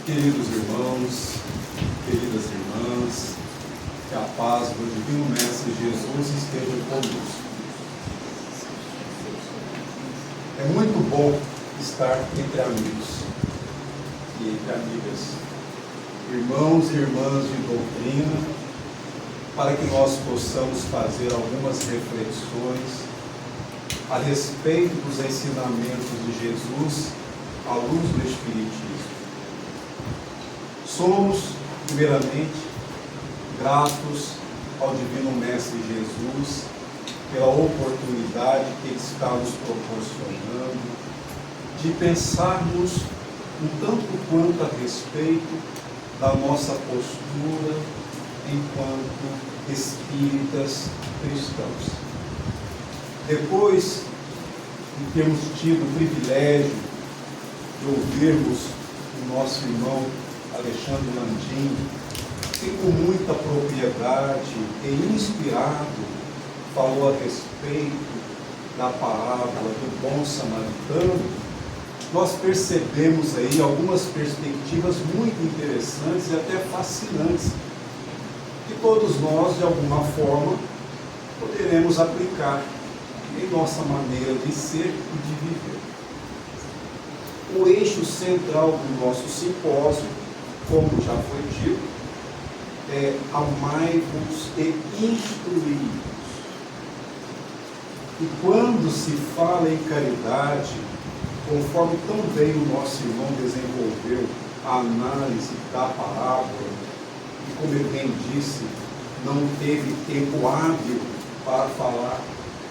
Queridos irmãos, queridas irmãs, que a paz do Divino Mestre Jesus esteja conosco. É muito bom estar entre amigos e entre amigas, irmãos e irmãs de doutrina, para que nós possamos fazer algumas reflexões a respeito dos ensinamentos de Jesus à luz do Espiritismo. Somos, primeiramente, gratos ao Divino Mestre Jesus pela oportunidade que Ele está nos proporcionando de pensarmos um tanto quanto a respeito da nossa postura enquanto espíritas cristãos. Depois de termos tido o privilégio de ouvirmos o nosso irmão Alexandre Landim, que com muita propriedade e inspirado falou a respeito da parábola do bom samaritano, nós percebemos aí algumas perspectivas muito interessantes e até fascinantes, que todos nós, de alguma forma, poderemos aplicar em nossa maneira de ser e de viver. O eixo central do nosso simpósio, como já foi dito, é amai-vos e instruí-vos. E quando se fala em caridade, conforme tão bem o nosso irmão desenvolveu a análise da parábola, e como ele bem disse, não teve tempo hábil para falar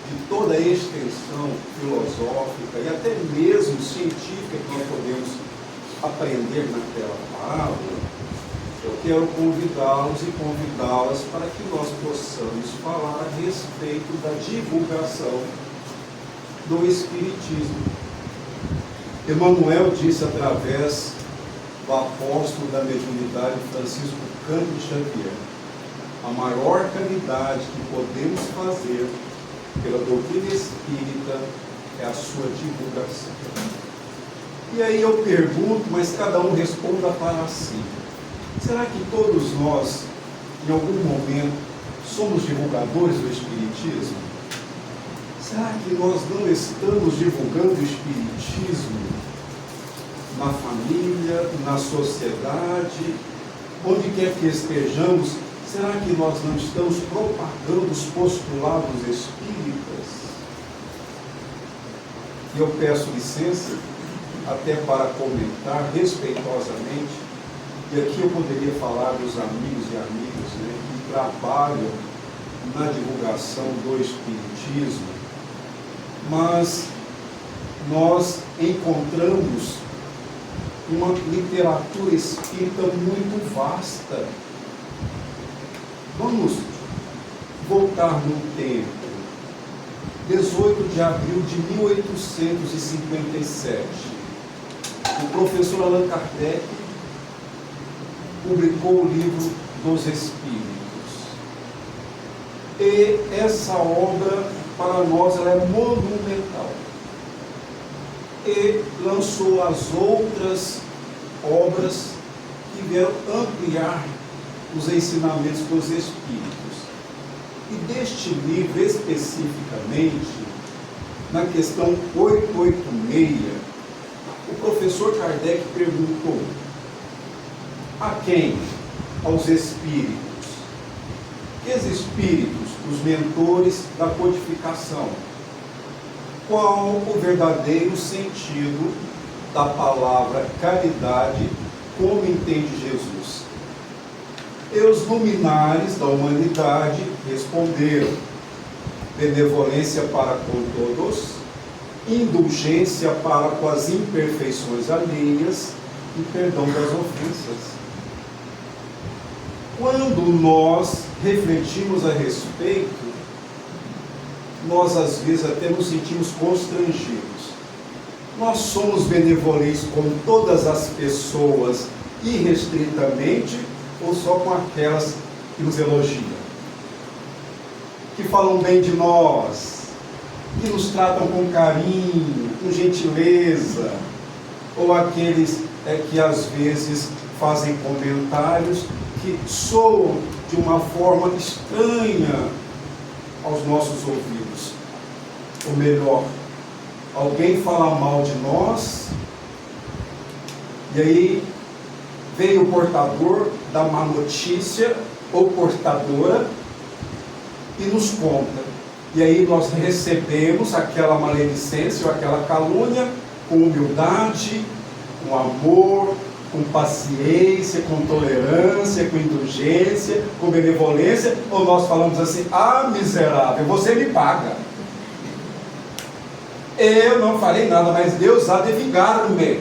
de toda a extensão filosófica e até mesmo científica que nós podemos aprender naquela parábola, eu quero convidá-los e convidá-las para que nós possamos falar a respeito da divulgação do Espiritismo. Emmanuel disse através do apóstolo da mediunidade Francisco Cândido Xavier: a maior caridade que podemos fazer pela doutrina espírita é a sua divulgação. E aí eu pergunto, mas cada um responda para si: será que todos nós, em algum momento, somos divulgadores do Espiritismo? Será que nós não estamos divulgando o Espiritismo na família, na sociedade, onde quer que estejamos? Será que nós não estamos propagando os postulados espíritas? E eu peço licença até para comentar respeitosamente, e aqui eu poderia falar dos amigos e amigas, que trabalham na divulgação do Espiritismo, mas nós encontramos uma literatura espírita muito vasta. Vamos voltar no tempo. 18 de abril de 1857, o professor Allan Kardec publicou o livro dos Espíritos. E essa obra, para nós, ela é monumental. E lançou as outras obras que vieram ampliar os ensinamentos dos Espíritos. E deste livro, especificamente, na questão 886, o professor Kardec perguntou: a quem? Aos Espíritos. Que Espíritos? Os mentores da codificação. Qual o verdadeiro sentido da palavra caridade, como entende Jesus? E os luminares da humanidade responderam: benevolência para com todos, indulgência para com as imperfeições alheias e perdão das ofensas. Quando nós refletimos a respeito, nós às vezes até nos sentimos constrangidos. Nós somos benevolentes com todas as pessoas irrestritamente, ou só com aquelas que nos elogiam, que falam bem de nós, que nos tratam com carinho, com gentileza, ou aqueles que às vezes fazem comentários que soam de uma forma estranha aos nossos ouvidos. Ou melhor, alguém fala mal de nós, e aí vem o portador da má notícia, ou portadora, e nos conta. E aí nós recebemos aquela maledicência ou aquela calúnia com humildade, com amor, com paciência, com tolerância, com indulgência, com benevolência, ou nós falamos assim: ah, miserável, você me paga. Eu não farei nada, mas Deus há de vingar-me.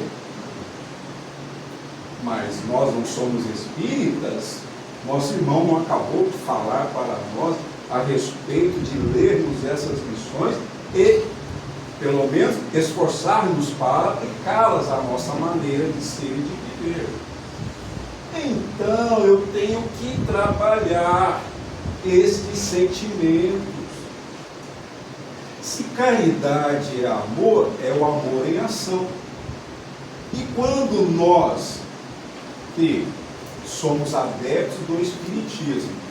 Mas nós não somos espíritas. Nosso irmão não acabou de falar para nós a respeito de lermos essas lições e, pelo menos, esforçarmos para aplicá-las à nossa maneira de ser e de viver. Então, eu tenho que trabalhar estes sentimentos. Se caridade é amor, é o amor em ação. E quando nós, que somos adeptos do Espiritismo,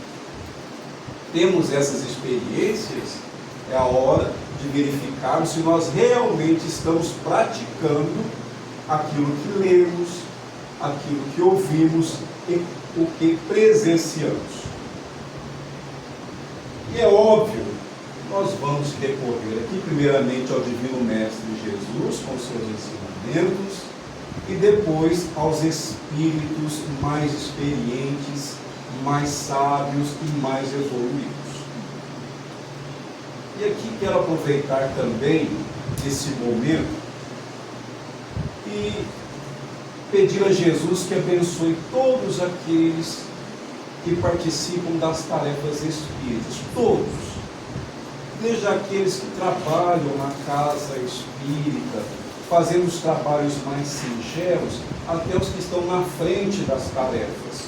temos essas experiências, é a hora de verificarmos se nós realmente estamos praticando aquilo que lemos, aquilo que ouvimos e o que presenciamos. E é óbvio, nós vamos recorrer aqui primeiramente ao Divino Mestre Jesus com seus ensinamentos e depois aos espíritos mais experientes, mais sábios e mais evoluídos. E aqui quero aproveitar também esse momento e pedir a Jesus que abençoe todos aqueles que participam das tarefas espíritas, todos, desde aqueles que trabalham na casa espírita, fazendo os trabalhos mais singelos, até os que estão na frente das tarefas,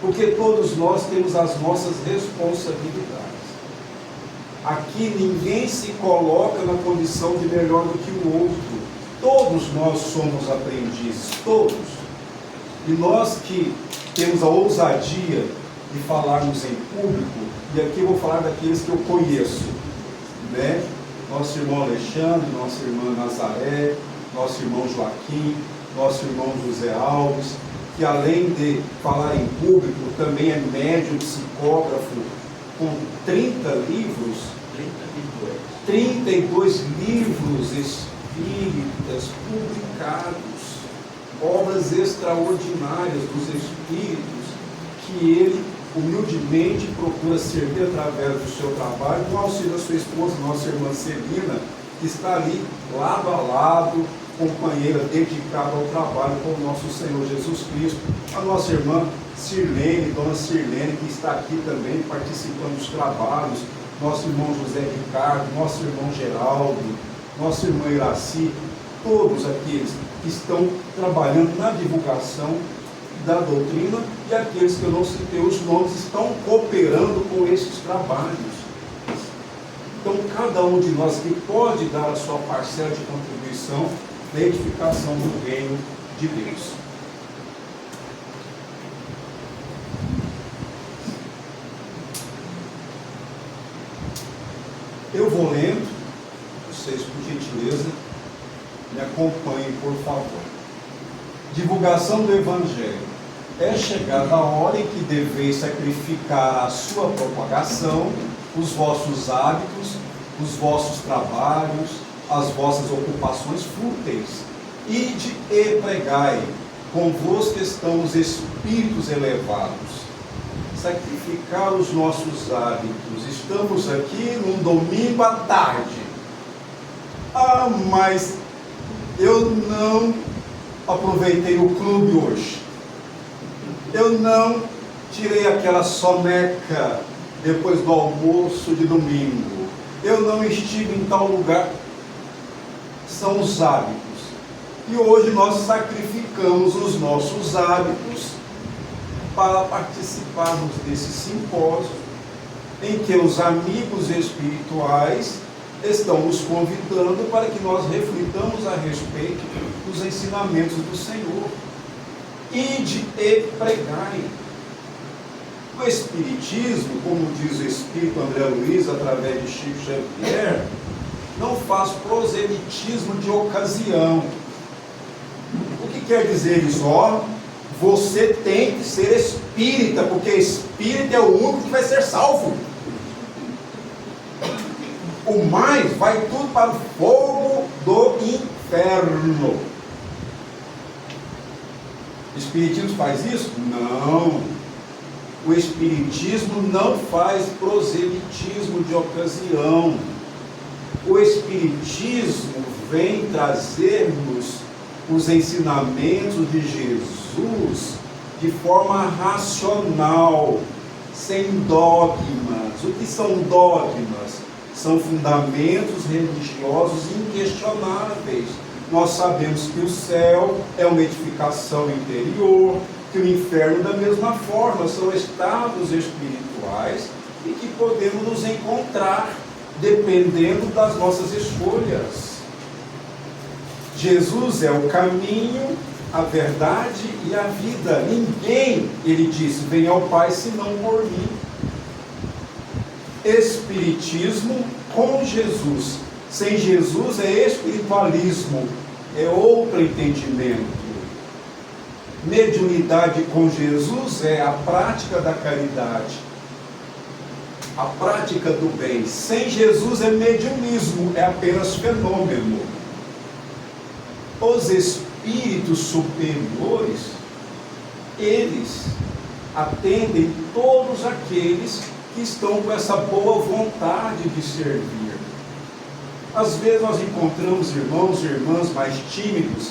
porque todos nós temos as nossas responsabilidades. Aqui ninguém se coloca na condição de melhor do que o outro. Todos nós somos aprendizes, todos. E nós que temos a ousadia de falarmos em público, e aqui eu vou falar daqueles que eu conheço, né? Nosso irmão Alexandre, nossa irmã Nazaré, nosso irmão Joaquim, nosso irmão José Alves, que além de falar em público, também é médium, psicógrafo, com 30 livros, 32 livros espíritas publicados, obras extraordinárias dos espíritos, que ele humildemente procura servir através do seu trabalho, com o auxílio da sua esposa, nossa irmã Celina, que está ali lado a lado, companheira dedicada ao trabalho com o nosso Senhor Jesus Cristo, a nossa irmã Sirlene, dona Sirlene, que está aqui também participando dos trabalhos, nosso irmão José Ricardo, nosso irmão Geraldo, nossa irmã Iraci, todos aqueles que estão trabalhando na divulgação da doutrina, e aqueles que eu não citei os nomes estão cooperando com esses trabalhos. Então, cada um de nós que pode dar a sua parcela de contribuição na edificação do reino de Deus. Eu vou lendo, vocês, por gentileza, me acompanhem, por favor. Divulgação do Evangelho. É chegada a hora em que deveis sacrificar a sua propagação, os vossos hábitos, os vossos trabalhos, as vossas ocupações fúteis. Ide e pregai, convosco estão os espíritos elevados. Sacrificar os nossos hábitos. Estamos aqui num domingo à tarde. Ah, mas eu não aproveitei o clube hoje. Eu não tirei aquela soneca depois do almoço de domingo. Eu não estive em tal lugar. São os hábitos. E hoje nós sacrificamos os nossos hábitos para participarmos desse simpósio em que os amigos espirituais estão nos convidando para que nós reflitamos a respeito dos ensinamentos do Senhor. ide e pregai. O Espiritismo, como diz o Espírito André Luiz, através de Chico Xavier, não faz proselitismo de ocasião. O que quer dizer isso? Você tem que ser espírita, porque espírita é o único que vai ser salvo. O mais vai tudo para o fogo do inferno. O Espiritismo faz isso? Não. O Espiritismo não faz proselitismo de ocasião. O Espiritismo vem trazer-nos os ensinamentos de Jesus de forma racional, sem dogmas. O que são dogmas? São fundamentos religiosos inquestionáveis. Nós sabemos que o céu é uma edificação interior, que o inferno da mesma forma são estados espirituais e que podemos nos encontrar dependendo das nossas escolhas. Jesus é o caminho, a verdade e a vida. Ninguém, ele disse, vem ao Pai senão por mim. Espiritismo com Jesus. Sem Jesus é espiritualismo, é outro entendimento. Mediunidade com Jesus é a prática da caridade, a prática do bem. Sem Jesus é mediunismo, é apenas fenômeno. Os espíritos superiores, eles atendem todos aqueles que estão com essa boa vontade de servir. Às vezes nós encontramos irmãos e irmãs mais tímidos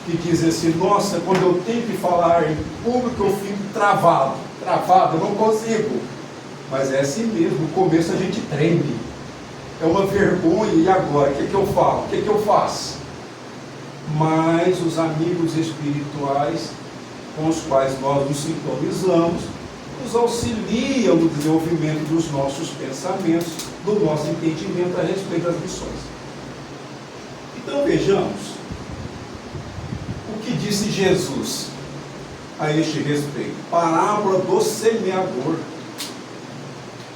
que dizem assim: nossa, quando eu tenho que falar em público eu fico travado, eu não consigo. Mas é assim mesmo, no começo a gente treme, é uma vergonha. E agora, o que eu falo? O que eu faço? Mas os amigos espirituais com os quais nós nos sintonizamos nos auxiliam no desenvolvimento dos nossos pensamentos, do nosso entendimento a respeito das missões. Então vejamos o que disse Jesus a este respeito. Parábola do semeador.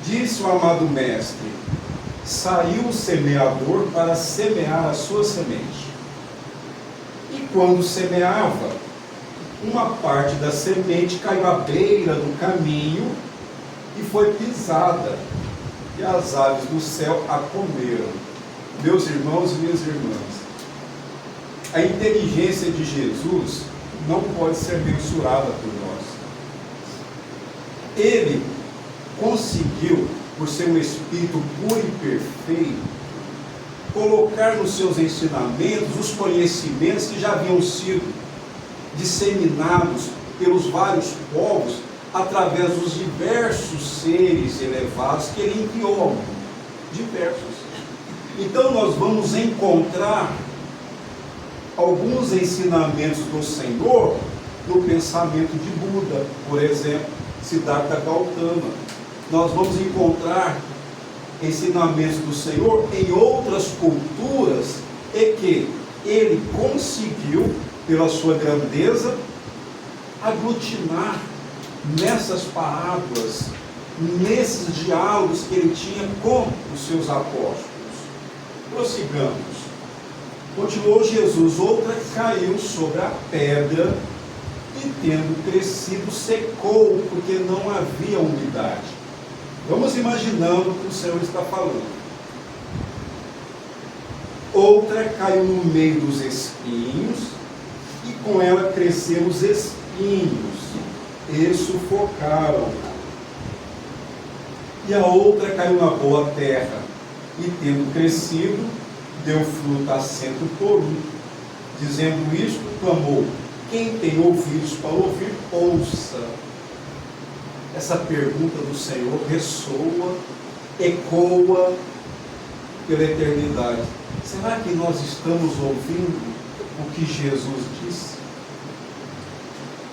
Disse o amado mestre: saiu o semeador para semear a sua semente. E quando semeava, uma parte da semente caiu à beira do caminho e foi pisada, e as aves do céu a comeram. Meus irmãos e minhas irmãs, a inteligência de Jesus não pode ser mensurada por nós. Ele conseguiu, por ser um espírito puro e perfeito, colocar nos seus ensinamentos os conhecimentos que já haviam sido disseminados pelos vários povos através dos diversos seres elevados que ele enviou ao mundo. Diversos. Então nós vamos encontrar alguns ensinamentos do Senhor no pensamento de Buda, por exemplo, Siddhartha Gautama. Nós vamos encontrar ensinamentos do Senhor em outras culturas e que ele conseguiu, pela sua grandeza, aglutinar nessas parábolas, nesses diálogos que ele tinha com os seus apóstolos. Prossigamos. Continuou Jesus: outra caiu sobre a pedra e, tendo crescido, secou, porque não havia umidade. Vamos imaginando o que o Senhor está falando. Outra caiu no meio dos espinhos, e com ela cresceram os espinhos e sufocaram. E a outra caiu na boa terra, e tendo crescido, deu fruto a 100 por 1. Dizendo isto, clamou: quem tem ouvidos para ouvir, ouça. Essa pergunta do Senhor ressoa, ecoa pela eternidade. Será que nós estamos ouvindo o que Jesus disse?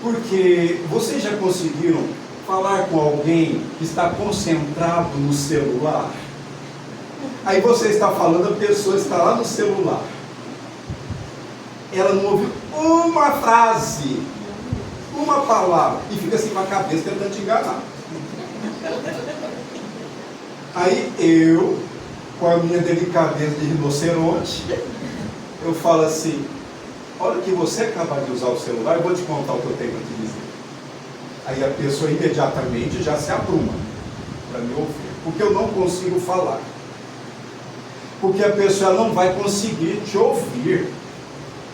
Porque vocês já conseguiram falar com alguém que está concentrado no celular? Aí você está falando, a pessoa está lá no celular, ela não ouviu uma frase, uma palavra, e fica assim com a cabeça tentando te enganar. Aí eu, com a minha delicadeza de rinoceronte, eu falo assim: olha que você acaba de usar o celular, eu vou te contar o que eu tenho para te dizer. Aí a pessoa imediatamente já se apruma para me ouvir, porque eu não consigo falar. Porque a pessoa não vai conseguir te ouvir,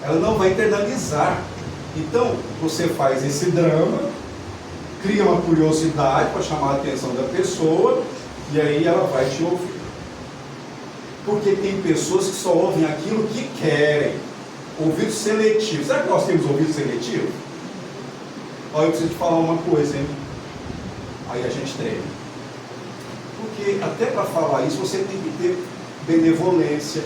ela não vai internalizar. Então, você faz esse drama, cria uma curiosidade para chamar a atenção da pessoa, e aí ela vai te ouvir. Porque tem pessoas que só ouvem aquilo que querem. Ouvido seletivo. Será que nós temos ouvido seletivo? Olha, eu preciso te falar uma coisa, hein? Aí a gente treina. Porque até para falar isso, você tem que ter benevolência.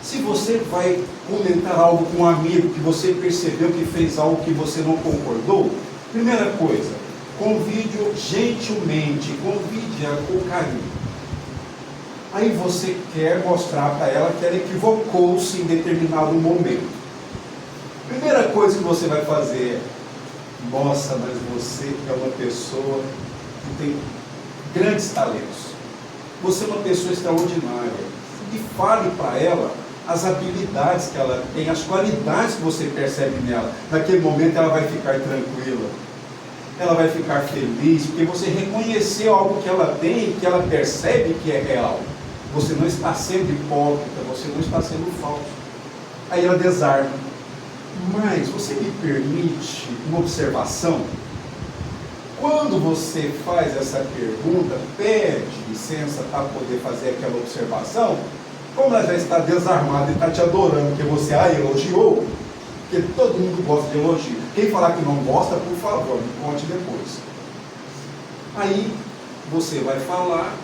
Se você vai comentar algo com um amigo que você percebeu que fez algo que você não concordou, primeira coisa, convide-o gentilmente, convide-a com carinho. Aí você quer mostrar para ela que ela equivocou-se em determinado momento. Primeira coisa que você vai fazer é: nossa, mas você é uma pessoa que tem grandes talentos. Você é uma pessoa extraordinária. E fale para ela as habilidades que ela tem, as qualidades que você percebe nela. Naquele momento ela vai ficar tranquila. Ela vai ficar feliz, porque você reconheceu algo que ela tem, que ela percebe que é real. Você não está sendo hipócrita, você não está sendo falso. Aí ela desarma. Mas você me permite uma observação? Quando você faz essa pergunta, pede licença para poder fazer aquela observação, como ela já está desarmada e está te adorando, porque você a elogiou, porque todo mundo gosta de elogio. Quem falar que não gosta, por favor, me conte depois. Aí você vai falar,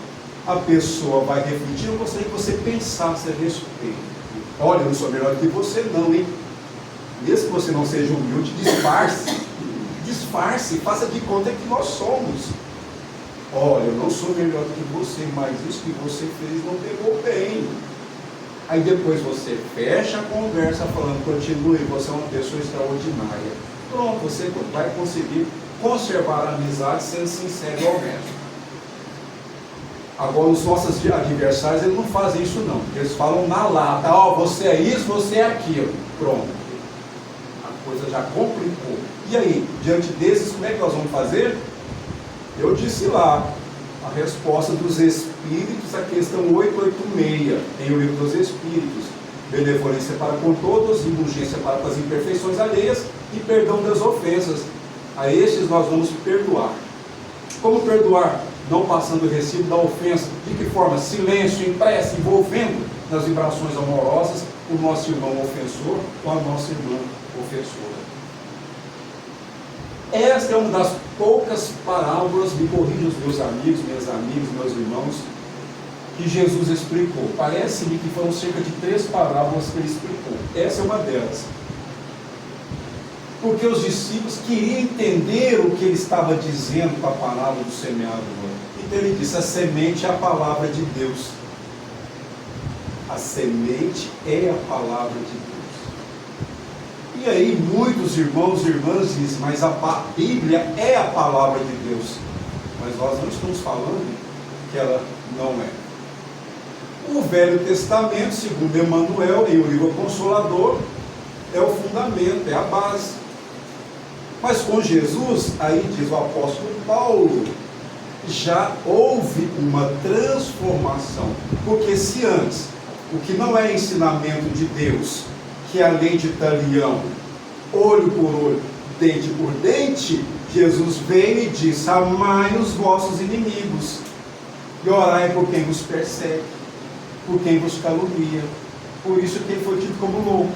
a pessoa vai refletir, eu gostaria que você pensasse a respeito. Olha, eu não sou melhor que você não, hein? Mesmo que você não seja humilde, disfarce, faça de conta que nós somos. Olha, eu não sou melhor que você, mas isso que você fez não pegou bem. Aí depois você fecha a conversa falando: continue, você é uma pessoa extraordinária. Pronto, você vai conseguir conservar a amizade sendo sincero e honesto. Agora, os nossos adversários, eles não fazem isso não. Eles falam na lata: ó, você é isso, você é aquilo. Pronto. A coisa já complicou. E aí, diante desses, como é que nós vamos fazer? Eu disse lá, a resposta dos Espíritos, a questão 886, em O Livro dos Espíritos: benevolência para com todos, indulgência para com as imperfeições alheias e perdão das ofensas. A estes nós vamos perdoar. Como perdoar? Não passando o recibo da ofensa. De que forma? Silêncio, em prece, envolvendo nas vibrações amorosas o nosso irmão ofensor ou a nossa irmã ofensora. Esta é uma das poucas parábolas, me corrijam os meus amigos, minhas amigas, meus irmãos, que Jesus explicou. Parece-me que foram cerca de 3 parábolas que ele explicou. Essa é uma delas. Porque os discípulos queriam entender o que ele estava dizendo com a palavra do semeador. Então ele disse: a semente é a palavra de Deus. A semente é a palavra de Deus. E aí muitos irmãos e irmãs dizem: mas a Bíblia é a palavra de Deus. Mas nós não estamos falando que ela não é. O Velho Testamento, segundo Emmanuel, em O Livro Consolador, é o fundamento, é a base. Mas com Jesus, aí diz o apóstolo Paulo, já houve uma transformação. Porque se antes, o que não é ensinamento de Deus, que é a lei de Talião, olho por olho, dente por dente, Jesus veio e disse: amai os vossos inimigos, e orai por quem vos persegue, por quem vos calunia. Por isso que ele foi tido como louco,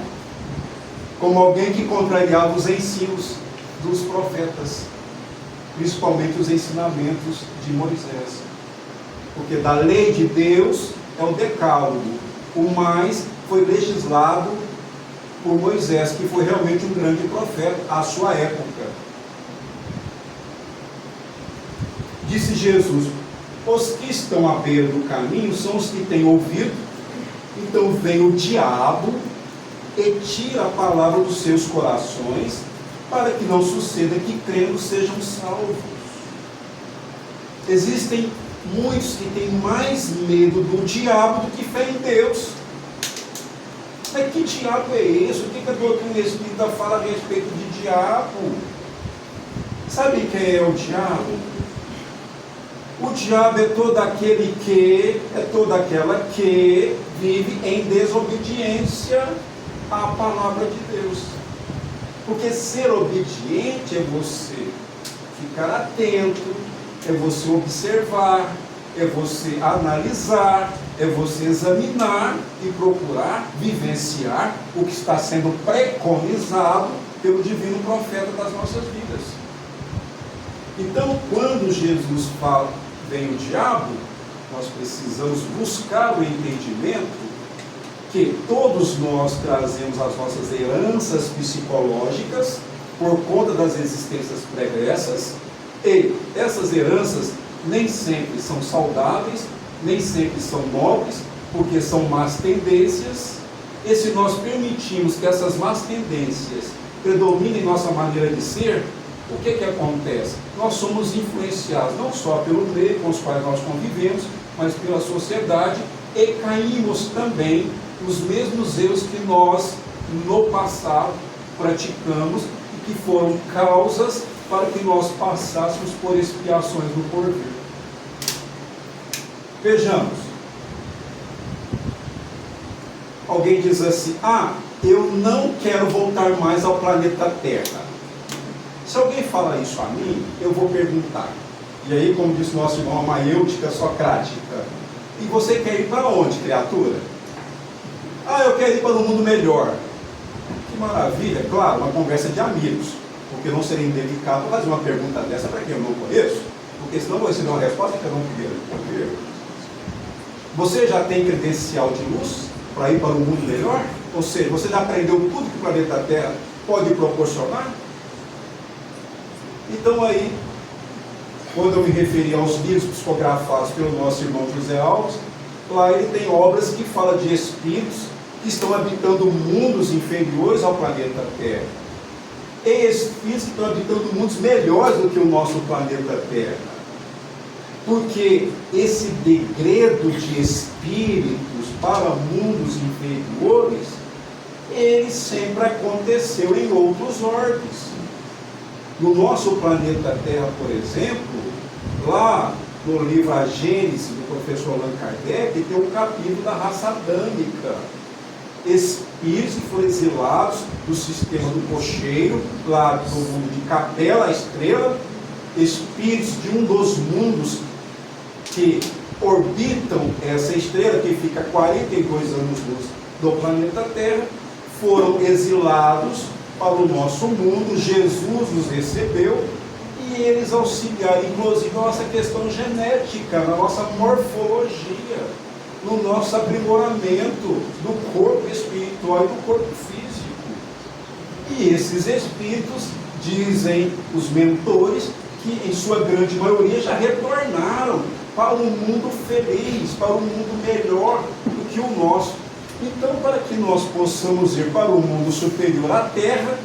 como alguém que contrariava os ensinos dos profetas, principalmente os ensinamentos de Moisés. Porque da lei de Deus é o decálogo, o mais foi legislado por Moisés, que foi realmente um grande profeta à sua época. Disse Jesus: os que estão à beira do caminho são os que têm ouvido. Então vem o diabo e tira a palavra dos seus corações, para que não suceda que crendo sejam salvos. Existem muitos que têm mais medo do diabo do que fé em Deus. Mas que diabo é esse? O que a doutrina espírita fala a respeito de diabo? Sabe quem é o diabo? O diabo é todo aquele que, é toda aquela que vive em desobediência à palavra de Deus. Porque ser obediente é você ficar atento, é você observar, é você analisar, é você examinar e procurar vivenciar o que está sendo preconizado pelo divino profeta das nossas vidas. Então, quando Jesus fala, vem o diabo, nós precisamos buscar o entendimento que todos nós trazemos as nossas heranças psicológicas por conta das existências pregressas, e essas heranças nem sempre são saudáveis, nem sempre são nobres, porque são más tendências, e se nós permitirmos que essas más tendências predominem nossa maneira de ser, o que acontece? Nós somos influenciados não só pelo meio com os quais nós convivemos, mas pela sociedade, e caímos também nos mesmos erros que nós no passado praticamos e que foram causas para que nós passássemos por expiações no porvir. Vejamos. Alguém diz assim: eu não quero voltar mais ao planeta Terra. Se alguém fala isso a mim, eu vou perguntar. E aí, como disse nosso irmão, a maiêutica socrática: e você quer ir para onde, criatura? Eu quero ir para um mundo melhor. Que maravilha, claro, uma conversa de amigos, porque não seria indelicado fazer uma pergunta dessa para quem eu não conheço, porque senão eu vou receber uma resposta que eu não quero. Você já tem credencial de luz para ir para um mundo melhor? Ou seja, você já aprendeu tudo que o planeta Terra pode proporcionar? Então aí, quando eu me referi aos livros psicografados pelo nosso irmão José Alves, lá ele tem obras que falam de espíritos que estão habitando mundos inferiores ao planeta Terra. E espíritos que estão habitando mundos melhores do que o nosso planeta Terra. Porque esse degredo de espíritos para mundos inferiores, ele sempre aconteceu em outros orbes. No nosso planeta Terra, por exemplo, lá no livro A Gênese, do professor Allan Kardec, tem um capítulo da raça adâmica. Espíritos que foram exilados do sistema do cocheiro, lá do mundo de Capela, a Estrela, espíritos de um dos mundos que orbitam essa estrela, que fica 42 anos-luz do planeta Terra, foram exilados para o nosso mundo. Jesus nos recebeu e eles auxiliaram, inclusive, na nossa questão genética, na nossa morfologia, no nosso aprimoramento do corpo espiritual e do corpo físico. E esses espíritos, dizem os mentores, que em sua grande maioria já retornaram para um mundo feliz, para um mundo melhor do que o nosso. Então, para que nós possamos ir para o mundo superior à Terra,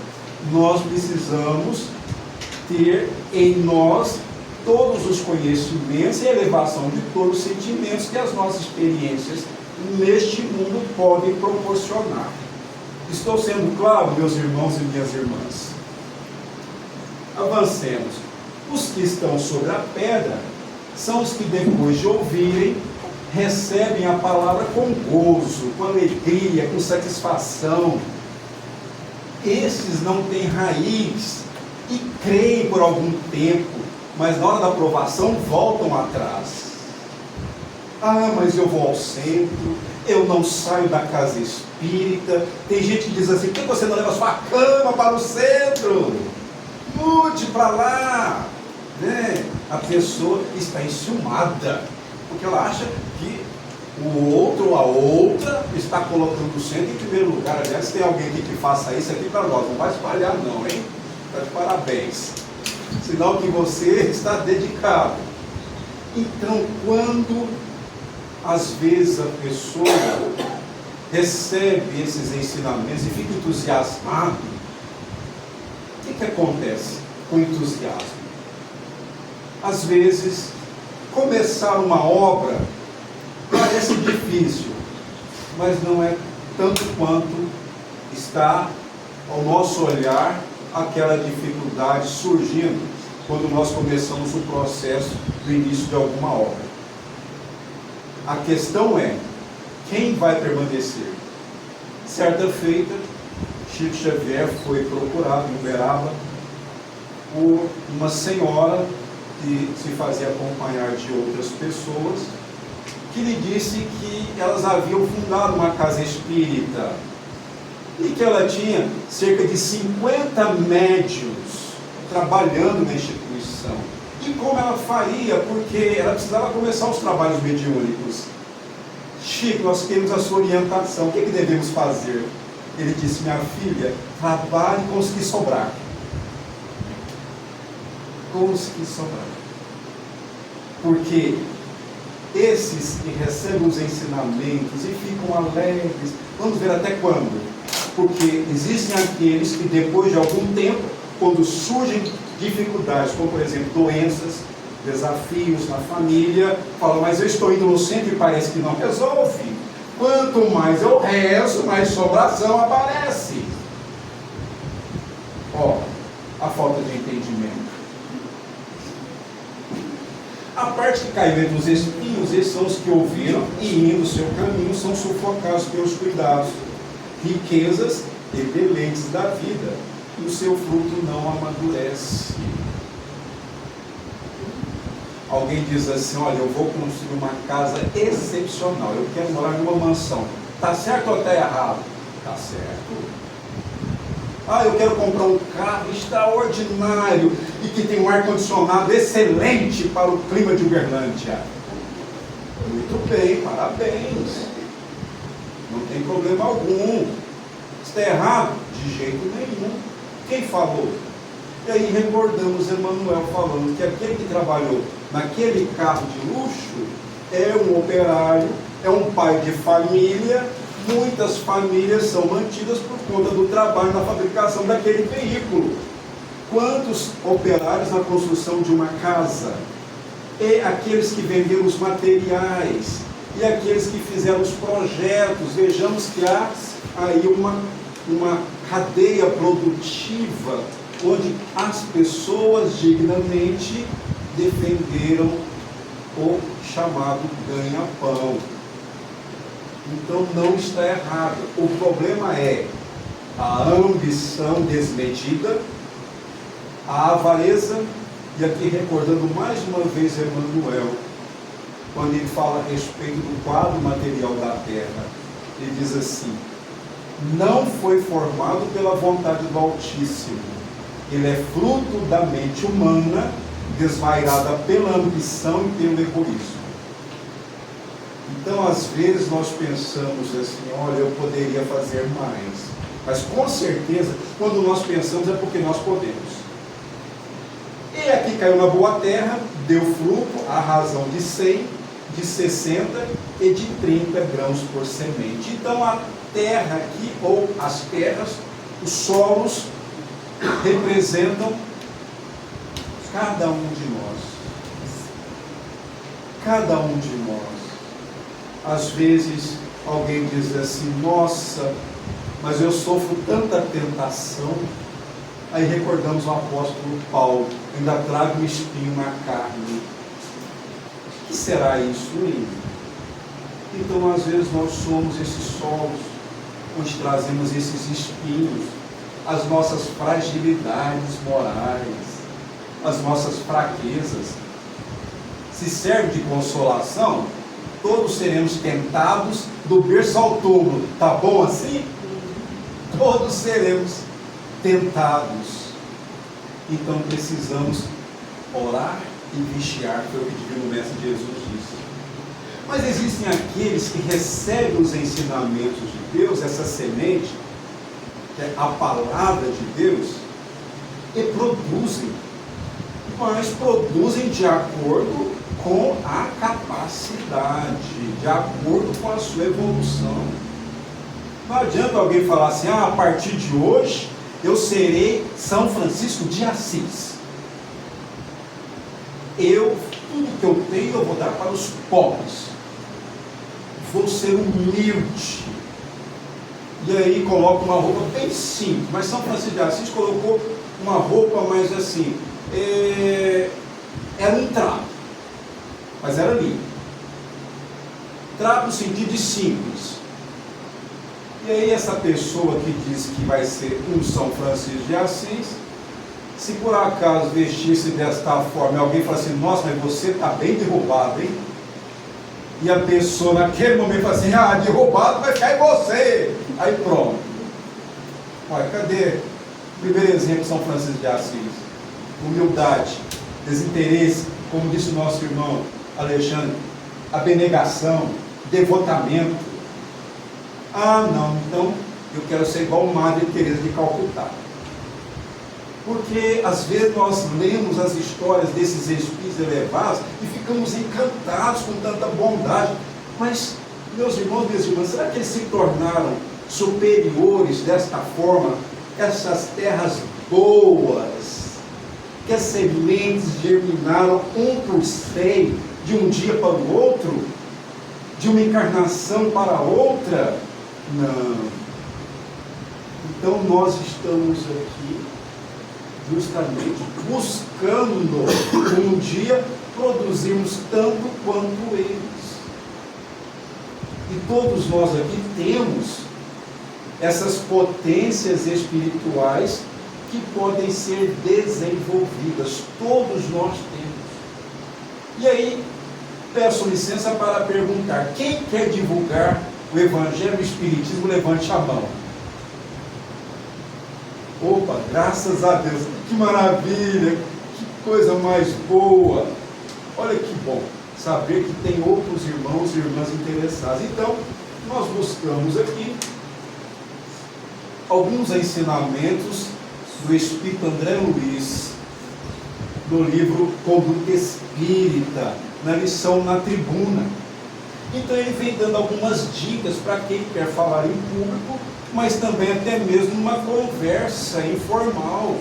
nós precisamos ter em nós todos os conhecimentos e a elevação de todos os sentimentos que as nossas experiências neste mundo podem proporcionar. Estou sendo claro, meus irmãos e minhas irmãs? Avancemos. Os que estão sobre a pedra são os que, depois de ouvirem, recebem a palavra com gozo, com alegria, com satisfação. Esses não têm raiz e creem por algum tempo, mas na hora da aprovação voltam atrás. Mas eu vou ao centro, eu não saio da casa espírita. Tem gente que diz assim: por que você não leva sua cama para o centro? Mude para lá. A pessoa está enciumada, porque ela acha que o outro ou a outra está colocando o centro em primeiro lugar. Aliás, se tem alguém aqui que faça isso aqui para nós, não vai espalhar não, hein? Está de parabéns. Sinal que você está dedicado. Então, quando às vezes a pessoa recebe esses ensinamentos e fica entusiasmado, que acontece com o entusiasmo? Às vezes, começar uma obra parece difícil, mas não é tanto quanto está ao nosso olhar aquela dificuldade surgindo quando nós começamos o processo do início de alguma obra. A questão é, quem vai permanecer? Certa feita, Chico Xavier foi procurado em Uberaba por uma senhora que se fazia acompanhar de outras pessoas, que lhe disse que elas haviam fundado uma casa espírita e que ela tinha cerca de 50 médiuns trabalhando na instituição. E como ela faria? Porque ela precisava começar os trabalhos mediúnicos. Chico, nós queremos a sua orientação, o que devemos fazer? Ele disse, minha filha, trabalhe com os que sobrar. Com os que sobrar. Porque esses que recebem os ensinamentos e ficam alegres, vamos ver até quando? Porque existem aqueles que depois de algum tempo, quando surgem dificuldades, como por exemplo doenças, desafios na família, falam, mas eu estou indo no centro e parece que não resolve. Quanto mais eu rezo, mais sobração aparece. Ó, a falta de entendimento. A parte que caiu entre os espinhos, esses são os que ouviram e indo o seu caminho são sufocados pelos cuidados, riquezas e deleites da vida, e o seu fruto não amadurece. Alguém diz assim, olha, eu vou construir uma casa excepcional, eu quero morar numa mansão. Está certo ou está errado? Está certo. Ah, eu quero comprar um carro extraordinário e que tem um ar-condicionado excelente para o clima de Uberlândia. Muito bem, parabéns. Não tem problema algum. Está errado? De jeito nenhum. Quem falou? E aí recordamos Emmanuel falando que aquele que trabalhou naquele carro de luxo é um operário, é um pai de família. Muitas famílias são mantidas por conta do trabalho na fabricação daquele veículo. Quantos operários na construção de uma casa? E aqueles que venderam os materiais, e aqueles que fizeram os projetos. Vejamos que há aí uma cadeia produtiva onde as pessoas dignamente defenderam o chamado ganha-pão. Então não está errado. O problema é a ambição desmedida, a avareza, e aqui recordando mais uma vez Emmanuel, quando ele fala a respeito do quadro material da terra, ele diz assim, não foi formado pela vontade do Altíssimo, ele é fruto da mente humana, desvairada pela ambição e pelo egoísmo. Então, às vezes, nós pensamos assim, olha, eu poderia fazer mais. Mas, com certeza, quando nós pensamos é porque nós podemos. E aqui caiu na boa terra, deu fruto, à razão de 100, de 60 e de 30 grãos por semente. Então, a terra aqui, ou as terras, os solos, representam cada um de nós. Cada um de nós. Às vezes alguém diz assim, nossa, mas eu sofro tanta tentação. Aí recordamos o apóstolo Paulo, ainda trago um espinho na carne. O que será isso, hein? Então às vezes nós somos esses solos, onde trazemos esses espinhos, as nossas fragilidades morais, as nossas fraquezas. Se serve de consolação, todos seremos tentados do berço ao túmulo. Tá bom assim? Todos seremos tentados. Então precisamos orar e vigiar, foi o que o Divino Mestre Jesus disse. Mas existem aqueles que recebem os ensinamentos de Deus, essa semente, que é a palavra de Deus, e produzem, mas produzem de acordo com a capacidade, de acordo com a sua evolução. Não adianta alguém falar assim, a partir de hoje eu serei São Francisco de Assis. Tudo que eu tenho, eu vou dar para os pobres. Vou ser humilde. E aí coloca uma roupa bem simples. Mas São Francisco de Assis colocou uma roupa mais assim, era um trapo, mas era lindo. Trapo no sentido de simples. E aí essa pessoa que diz que vai ser um São Francisco de Assis, se por acaso vestisse desta forma, alguém fala assim, nossa, mas você está bem derrubado, hein? E a pessoa naquele momento fala assim, derrubado vai ficar em você. Aí pronto. Olha, cadê o primeiro exemplo de São Francisco de Assis? Humildade, desinteresse, como disse o nosso irmão Alexandre, abnegação, devotamento. Não, então eu quero ser igual Madre Teresa de Calcutá. Porque às vezes nós lemos as histórias desses espíritos elevados e ficamos encantados com tanta bondade. Mas, meus irmãos, minhas irmãs, será que eles se tornaram superiores desta forma? Essas terras boas, que as sementes germinaram por 100 de um dia para o outro, de uma encarnação para outra? Não. Então nós estamos aqui justamente buscando um dia produzirmos tanto quanto eles. E todos nós aqui temos essas potências espirituais que podem ser desenvolvidas. Todos nós temos. E aí, peço licença para perguntar, quem quer divulgar o Evangelho e o Espiritismo, levante a mão. Opa, graças a Deus, que maravilha, que coisa mais boa. Olha que bom saber que tem outros irmãos e irmãs interessados. Então, nós buscamos aqui alguns ensinamentos do Espírito André Luiz, do livro Conduta Espírita, na lição Na Tribuna. Então ele vem dando algumas dicas para quem quer falar em público, mas também até mesmo numa conversa informal.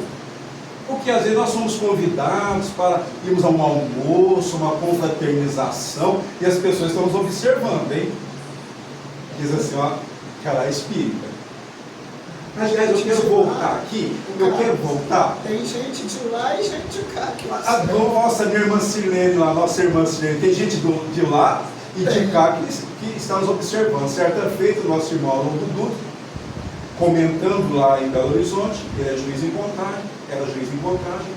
Porque às vezes nós somos convidados para irmos a um almoço, uma confraternização, e as pessoas estão nos observando, hein? Diz assim, cara espírita. Aliás, eu quero voltar aqui, eu quero voltar. Tem gente de lá e gente de cá. Nossa, minha irmã Sirlene lá, nossa irmã Sirlene, tem gente de lá e de cá que está nos observando. Certa feita, o nosso irmão Alonso Dudu, comentando lá em Belo Horizonte, ele é juiz em Contagem, era juiz em Contagem,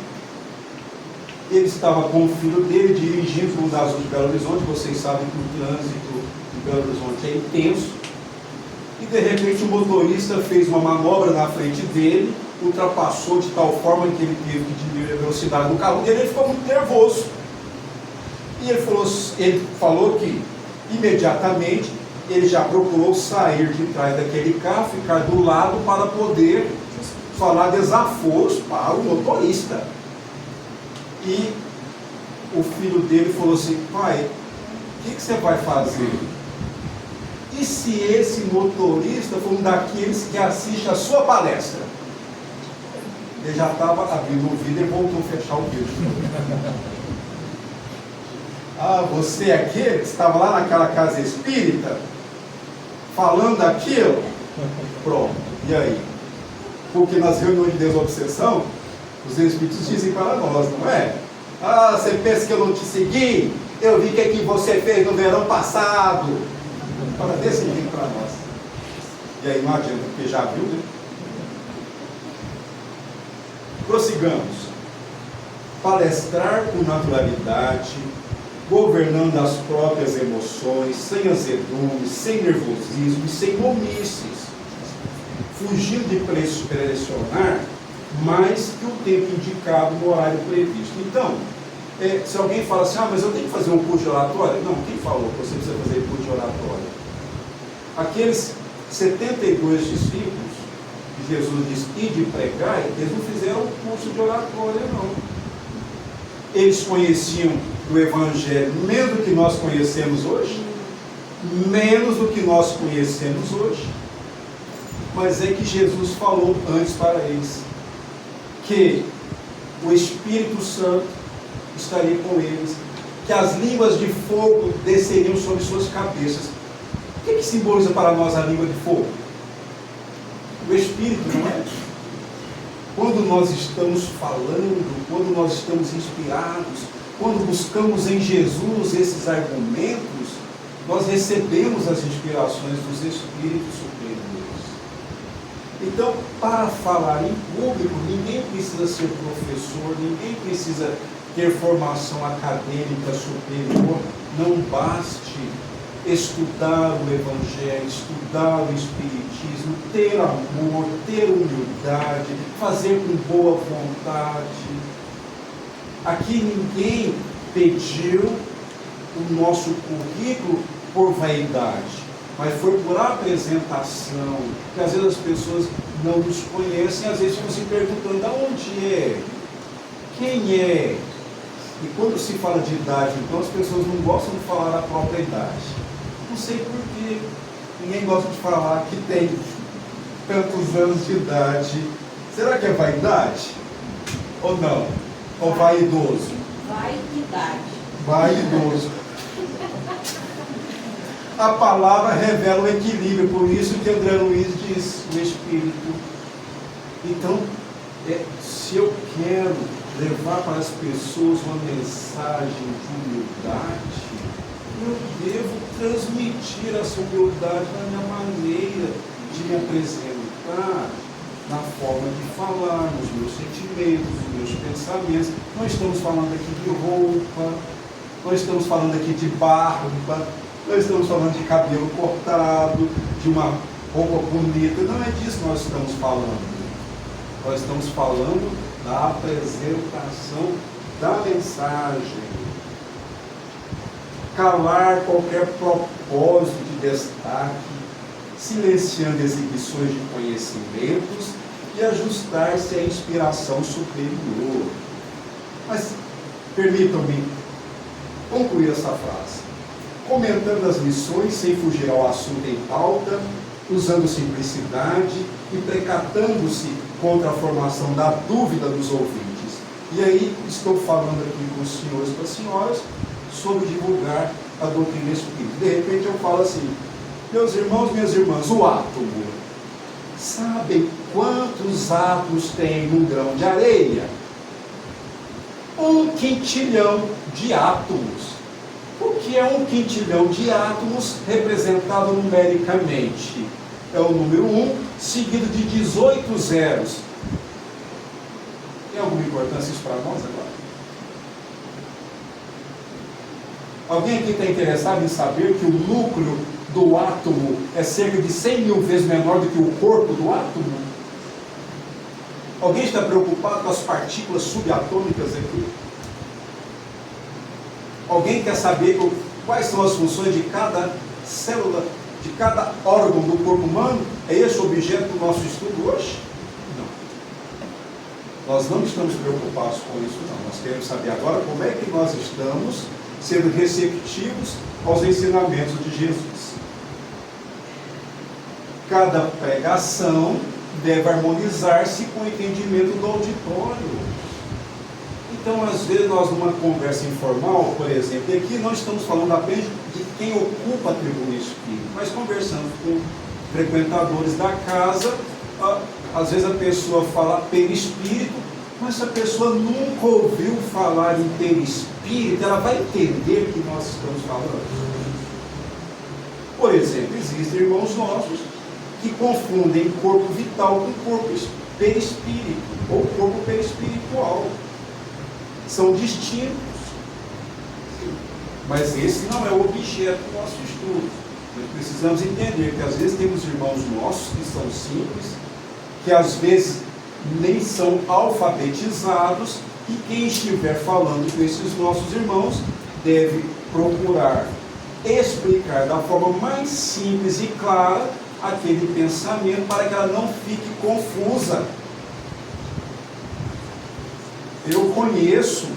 ele estava com o filho dele dirigindo para um das ruas de Belo Horizonte. Vocês sabem que o trânsito em Belo Horizonte é intenso. E de repente o motorista fez uma manobra na frente dele, ultrapassou de tal forma que ele teve que diminuir a velocidade do carro dele, ele ficou muito nervoso. E ele falou que imediatamente ele já procurou sair de trás daquele carro, ficar do lado para poder falar desaforos para o motorista. E o filho dele falou assim, pai, o que você vai fazer? E se esse motorista for um daqueles que assiste a sua palestra? Ele já estava abrindo o vidro e voltou a fechar o vidro. Você é aquele que estava lá naquela casa espírita, falando aquilo? Pronto, e aí? Porque nas reuniões de desobsessão, os espíritos dizem para nós, não é? Você pensa que eu não te segui? Eu vi que você fez no verão passado. Para decidir para nós. E aí não adianta, porque já viu, né? Prossigamos. Palestrar com naturalidade, governando as próprias emoções, sem azedume, sem nervosismo e sem momícios, fugindo de pressionar mais que o tempo indicado no horário previsto. Então, se alguém fala assim, mas eu tenho que fazer um curso de oratória? Não, quem falou que você precisa fazer curso de oratória? Aqueles 72 discípulos que Jesus disse, ide pregar, eles não fizeram curso de oratória, não. Eles conheciam o Evangelho menos do que nós conhecemos hoje, menos do que nós conhecemos hoje. mas é que Jesus falou antes para eles que o Espírito Santo estaria com eles, que as línguas de fogo desceriam sobre suas cabeças. O que simboliza para nós a língua de fogo? O Espírito, não é? Quando nós estamos falando, quando nós estamos inspirados, quando buscamos em Jesus esses argumentos, nós recebemos as inspirações dos Espíritos superiores. Então, para falar em público, ninguém precisa ser professor, ninguém precisa ter formação acadêmica superior. Não baste estudar o Evangelho, estudar o Espiritismo, ter amor, ter humildade, fazer com boa vontade. Aqui ninguém pediu o nosso currículo por vaidade, mas foi por apresentação, porque às vezes as pessoas não nos conhecem, às vezes ficam se perguntando de onde é, quem é. E quando se fala de idade, então as pessoas não gostam de falar a própria idade. Não sei porquê, ninguém gosta de falar que tem tantos anos de idade. Será que é vaidade? Ou não? Ou vaidoso? Vaidade. Vaidoso. A palavra revela o equilíbrio, por isso que André Luiz diz, o Espírito. Então, se eu quero levar para as pessoas uma mensagem de humildade, eu devo transmitir essa humildade na minha maneira de me apresentar, na forma de falar, nos meus sentimentos, nos meus pensamentos. Não estamos falando aqui de roupa, não estamos falando aqui de barba, não estamos falando de cabelo cortado, de uma roupa bonita. Não é disso que nós estamos falando. Nós estamos falando da apresentação da mensagem. Calar qualquer propósito de destaque, silenciando exibições de conhecimentos e ajustar-se à inspiração superior. Mas permitam-me concluir essa frase, comentando as lições sem fugir ao assunto em pauta, usando simplicidade e precatando-se contra a formação da dúvida dos ouvintes. E aí estou falando aqui com os senhores e com as senhoras sobre divulgar a doutrina espírita. De repente eu falo assim: meus irmãos, minhas irmãs, o átomo, sabem quantos átomos tem num grão de areia? 1 quintilhão de átomos. O que é 1 quintilhão de átomos representado numericamente? É o número 1, seguido de 18 zeros. Tem alguma importância isso para nós agora? Alguém aqui está interessado em saber que o núcleo do átomo é cerca de 100 mil vezes menor do que o corpo do átomo? Alguém está preocupado com as partículas subatômicas aqui? Alguém quer saber quais são as funções de cada célula, de cada órgão do corpo humano? É esse o objeto do nosso estudo hoje? Não. Nós não estamos preocupados com isso, não. Nós queremos saber agora como é que nós estamos sendo receptivos aos ensinamentos de Jesus. Cada pregação deve harmonizar-se com o entendimento do auditório. Então, às vezes, nós numa conversa informal, por exemplo, e aqui não estamos falando apenas de quem ocupa a tribuna espírita, mas conversando com frequentadores da casa, às vezes a pessoa fala perispírito, mas se a pessoa nunca ouviu falar em perispírito, ela vai entender o que nós estamos falando. Por exemplo, existem irmãos nossos que confundem corpo vital com corpo perispírito, ou corpo perispiritual. São distintos, mas esse não é o objeto do nosso estudo. Nós precisamos entender que às vezes temos irmãos nossos que são simples, que às vezes nem são alfabetizados, e quem estiver falando com esses nossos irmãos deve procurar explicar da forma mais simples e clara aquele pensamento para que ela não fique confusa. Eu conheço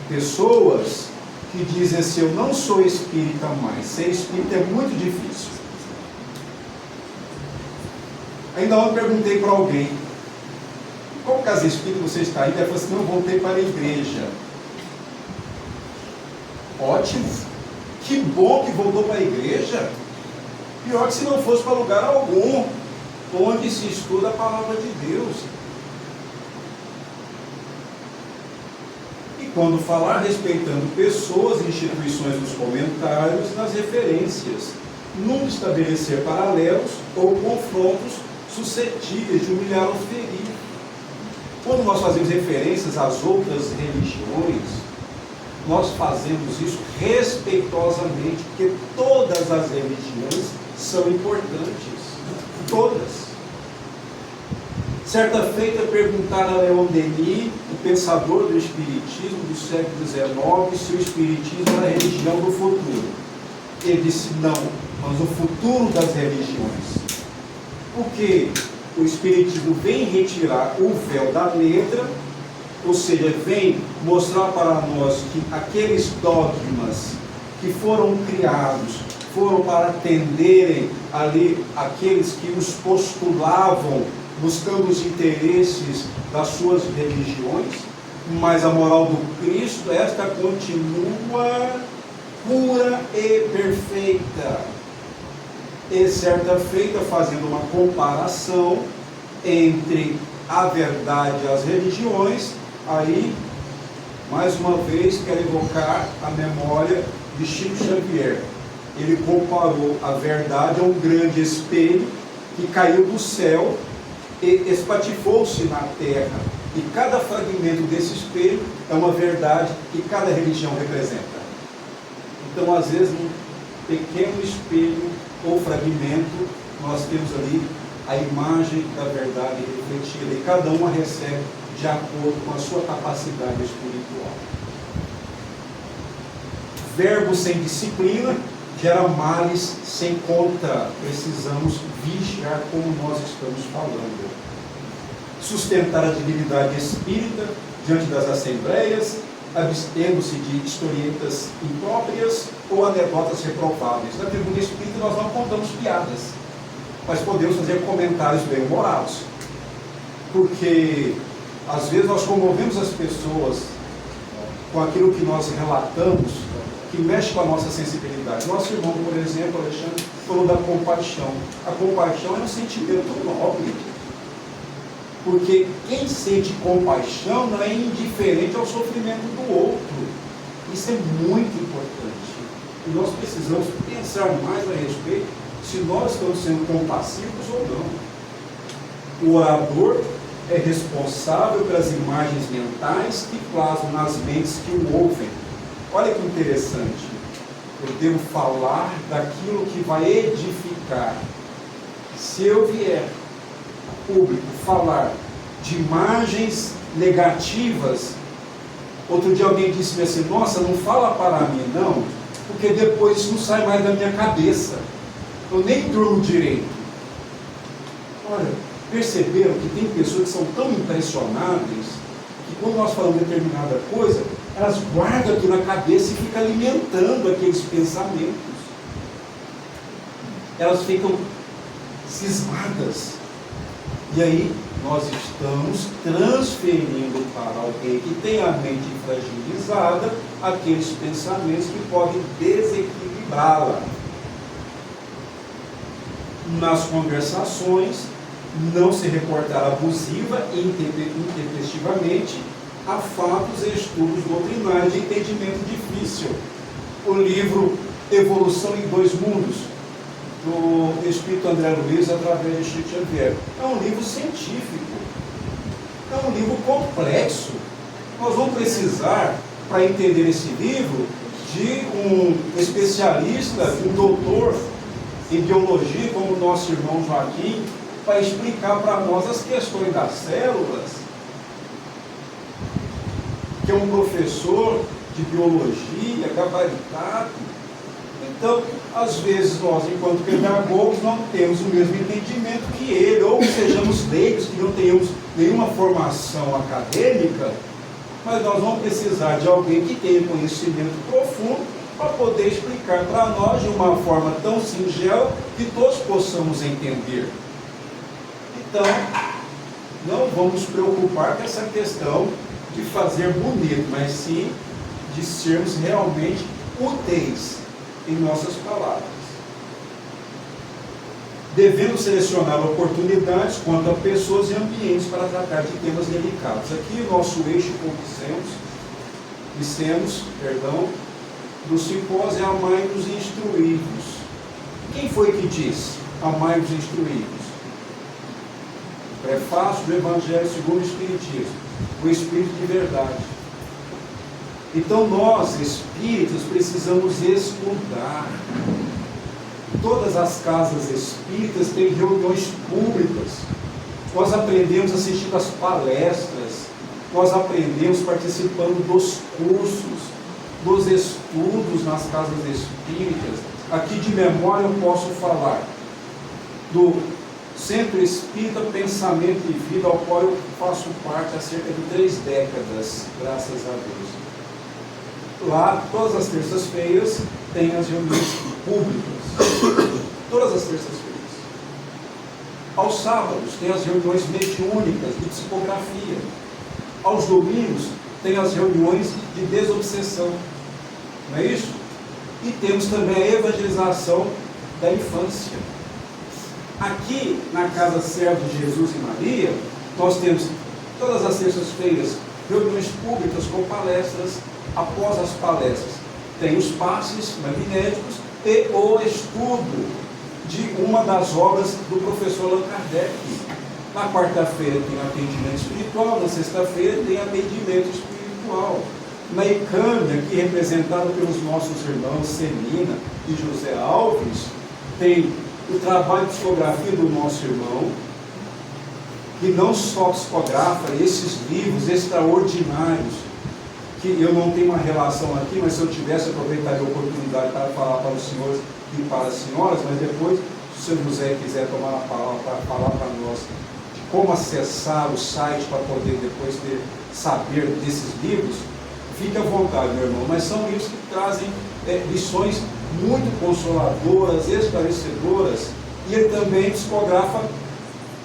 pessoas que dizem assim: eu não sou espírita mais, ser espírita é muito difícil. Ainda ontem perguntei para alguém, qual casa espírita você está indo? Ela falou assim, não, eu voltei para a igreja. Ótimo, que bom que voltou para a igreja. Pior que se não fosse para lugar algum onde se estuda a palavra de Deus. E quando falar respeitando pessoas, instituições nos comentários, nas referências, nunca estabelecer paralelos ou confrontos suscetíveis de humilhar ou ferir. Quando nós fazemos referências às outras religiões, nós fazemos isso respeitosamente, porque todas as religiões são importantes. Todas. Certa feita perguntaram a Leon Denis, o pensador do Espiritismo do século XIX, se o Espiritismo era a religião do futuro. Ele disse, não, mas o futuro das religiões. Porque o Espiritismo vem retirar o véu da letra, ou seja, vem mostrar para nós que aqueles dogmas que foram criados foram para atenderem ali aqueles que os postulavam, buscando os interesses das suas religiões, mas a moral do Cristo, esta continua pura e perfeita. E certa feita, fazendo uma comparação entre a verdade e as religiões, aí, mais uma vez, quero evocar a memória de Chico Xavier. Ele comparou a verdade a um grande espelho que caiu do céu e espatifou-se na terra. E cada fragmento desse espelho é uma verdade que cada religião representa. Então, às vezes, um pequeno espelho ou fragmento, nós temos ali a imagem da verdade refletida, e cada uma recebe de acordo com a sua capacidade espiritual. Verbo sem disciplina gera males sem conta. Precisamos vigiar como nós estamos falando. Sustentar a dignidade espírita diante das assembleias, abstendo-se de historietas impróprias ou anedotas reprováveis. Na tribuna espírita nós não contamos piadas, mas podemos fazer comentários bem-humorados, porque às vezes nós comovemos as pessoas com aquilo que nós relatamos, que mexe com a nossa sensibilidade. Nosso irmão, por exemplo, Alexandre, falou da compaixão. A compaixão é um sentimento nobre, porque quem sente compaixão não é indiferente ao sofrimento do outro. Isso é muito importante. E nós precisamos pensar mais a respeito se nós estamos sendo compassivos ou não. O orador é responsável pelas imagens mentais que plasmam nas mentes que o ouvem. Olha que interessante. Eu devo falar daquilo que vai edificar. Se eu vier público falar de imagens negativas, outro dia alguém disse-me assim, nossa, não fala para mim não, porque depois isso não sai mais da minha cabeça, eu nem durmo direito. Olha, perceberam que tem pessoas que são tão impressionáveis que quando nós falamos determinada coisa, elas guardam aqui na cabeça e ficam alimentando aqueles pensamentos, elas ficam cismadas. E aí nós estamos transferindo para alguém que tem a mente fragilizada aqueles pensamentos que podem desequilibrá-la. Nas conversações, não se reportar abusiva e intempestivamente a fatos e estudos doutrinários de entendimento difícil. O livro Evolução em Dois Mundos, do Espírito André Luiz, através de Chico Xavier. É um livro científico, é um livro complexo. Nós vamos precisar, para entender esse livro, de um especialista, um doutor em biologia, como o nosso irmão Joaquim, para explicar para nós as questões das células, que é um professor de biologia, gabaritado. Então, às vezes nós, enquanto pedagogos, não temos o mesmo entendimento que ele, ou sejamos leigos, que não tenhamos nenhuma formação acadêmica, mas nós vamos precisar de alguém que tenha conhecimento profundo para poder explicar para nós de uma forma tão singela que todos possamos entender. Então, não vamos nos preocupar com essa questão de fazer bonito, mas sim de sermos realmente úteis em nossas palavras. Devemos selecionar oportunidades quanto a pessoas e ambientes para tratar de temas delicados. Aqui o nosso eixo, como dissemos, do simpósio é amai-vos e instruí-vos. Quem foi que disse amai-vos e instruí-vos? Prefácio do Evangelho segundo o Espiritismo, o Espírito de verdade. Então nós, espíritos, precisamos estudar. Todas as casas espíritas têm reuniões públicas. Nós aprendemos assistindo às palestras, nós aprendemos participando dos cursos, dos estudos nas casas espíritas. Aqui de memória eu posso falar do Centro Espírita Pensamento e Vida, ao qual eu faço parte há cerca de 3 décadas, graças a Deus. Lá, todas as terças-feiras, tem as reuniões públicas. Todas as terças-feiras. Aos sábados, tem as reuniões mediúnicas de psicografia. Aos domingos, tem as reuniões de desobsessão. Não é isso? E temos também a evangelização da infância. Aqui, na Casa Servo de Jesus e Maria, nós temos, todas as terças-feiras, reuniões públicas com palestras. Após as palestras, tem os passes magnéticos e o estudo de uma das obras do professor Allan Kardec. Na quarta-feira tem atendimento espiritual, na sexta-feira tem atendimento espiritual. Na ICAM, aqui representada pelos nossos irmãos Celina e José Alves, tem o trabalho de psicografia do nosso irmão, que não só psicografa esses livros extraordinários, que eu não tenho uma relação aqui, mas se eu tivesse, aproveitaria a oportunidade para falar para os senhores e para as senhoras, mas depois, se o senhor José quiser tomar a palavra para falar para nós de como acessar o site para poder depois saber desses livros, fique à vontade, meu irmão, mas são livros que trazem lições muito consoladoras, esclarecedoras, e ele também psicografa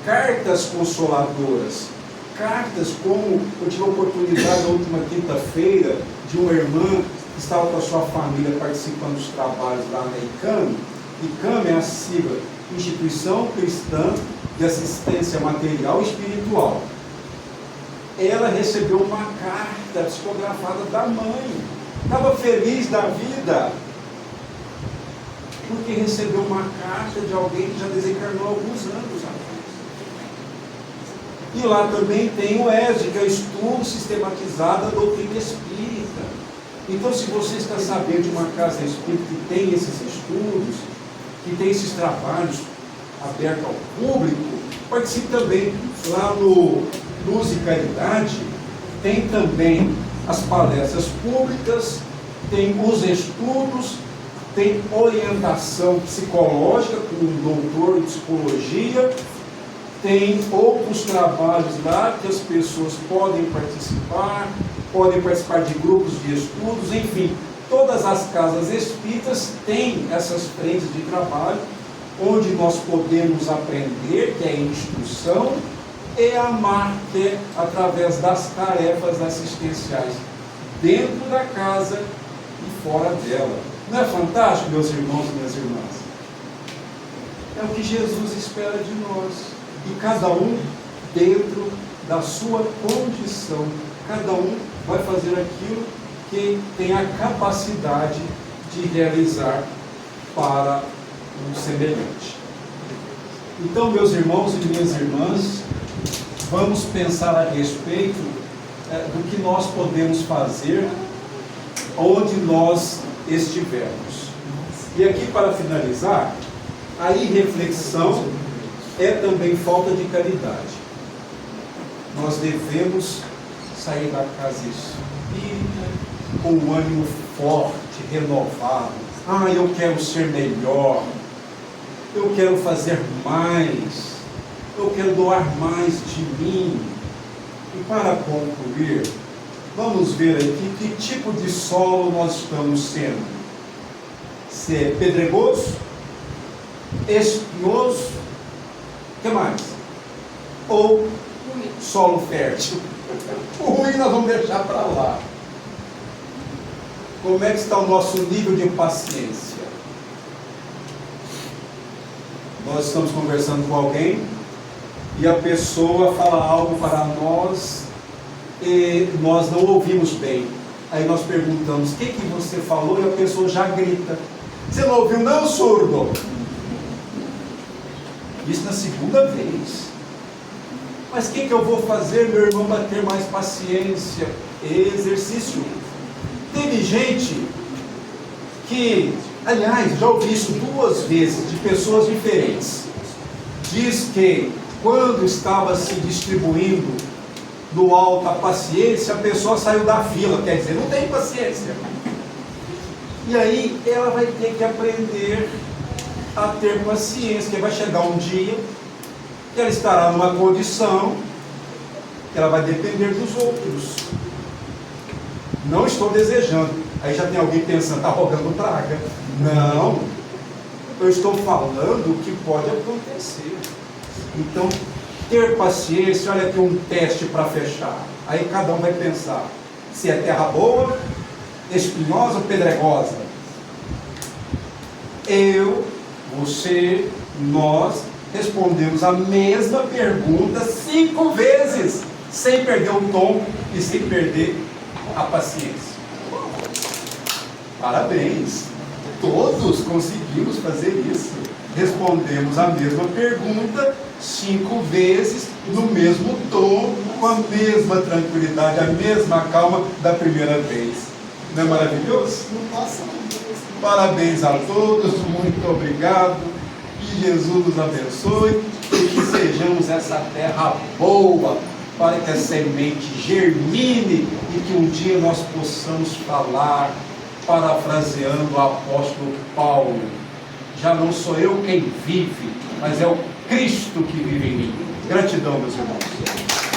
cartas consoladoras. Cartas, como eu tive a oportunidade na última quinta-feira de uma irmã que estava com a sua família participando dos trabalhos lá na ICAM. ICAM é a sigla Instituição Cristã de Assistência Material e Espiritual. Ela recebeu uma carta psicografada da mãe. Estava feliz da vida, porque recebeu uma carta de alguém que já desencarnou há alguns anos atrás. E lá também tem o ESD, que é o Estudo Sistematizado da Doutrina Espírita. Então, se você está sabendo de uma casa espírita que tem esses estudos, que tem esses trabalhos abertos ao público, participe também. Lá no Luz e Caridade, tem também as palestras públicas, tem os estudos, tem orientação psicológica com um doutor em psicologia, tem outros trabalhos lá que as pessoas podem participar de grupos de estudos, enfim, todas as casas espíritas têm essas frentes de trabalho, onde nós podemos aprender, que é a instrução, e amar, que é através das tarefas assistenciais, dentro da casa e fora dela. Não é fantástico, meus irmãos e minhas irmãs? É o que Jesus espera de nós. E cada um dentro da sua condição. Cada um vai fazer aquilo que tem a capacidade de realizar para um semelhante. Então, meus irmãos e minhas irmãs, vamos pensar a respeito do que nós podemos fazer onde nós estivermos. E aqui, para finalizar, a irreflexão é também falta de caridade. Nós devemos sair da casa espírita com um ânimo forte, renovado. Eu quero ser melhor, eu quero fazer mais, eu quero doar mais de mim. E para concluir, vamos ver aqui que tipo de solo nós estamos sendo. Se é pedregoso, espinhoso, o que mais? ou solo fértil? O ruim nós vamos deixar para lá. Como é que está o nosso nível de paciência? Nós estamos conversando com alguém e a pessoa fala algo para nós e nós não ouvimos bem. Aí nós perguntamos: o que você falou? E a pessoa já grita: você não ouviu não, surdo? Isso na segunda vez. Mas o que eu vou fazer, meu irmão, para ter mais paciência? Exercício. Teve gente que, aliás, já ouvi isso 2 vezes, de pessoas diferentes. Diz que quando estava se distribuindo no alto a paciência, a pessoa saiu da fila, quer dizer, não tem paciência. E aí ela vai ter que aprender a ter paciência, que vai chegar um dia que ela estará numa condição que ela vai depender dos outros. Não estou desejando. Aí já tem alguém pensando: está rogando praga. Não, eu estou falando o que pode acontecer. Então, ter paciência. Olha aqui um teste para fechar. Aí cada um vai pensar se é terra boa, espinhosa ou pedregosa. Eu, você, nós respondemos a mesma pergunta 5 vezes, sem perder o tom e sem perder a paciência. Parabéns! Todos conseguimos fazer isso. Respondemos a mesma pergunta 5 vezes, no mesmo tom, com a mesma tranquilidade, a mesma calma da primeira vez. Não é maravilhoso? Não posso não. Parabéns a todos, muito obrigado. Que Jesus nos abençoe e que sejamos essa terra boa, para que a semente germine e que um dia nós possamos falar, parafraseando o apóstolo Paulo: já não sou eu quem vive, mas é o Cristo que vive em mim. Gratidão, meus irmãos.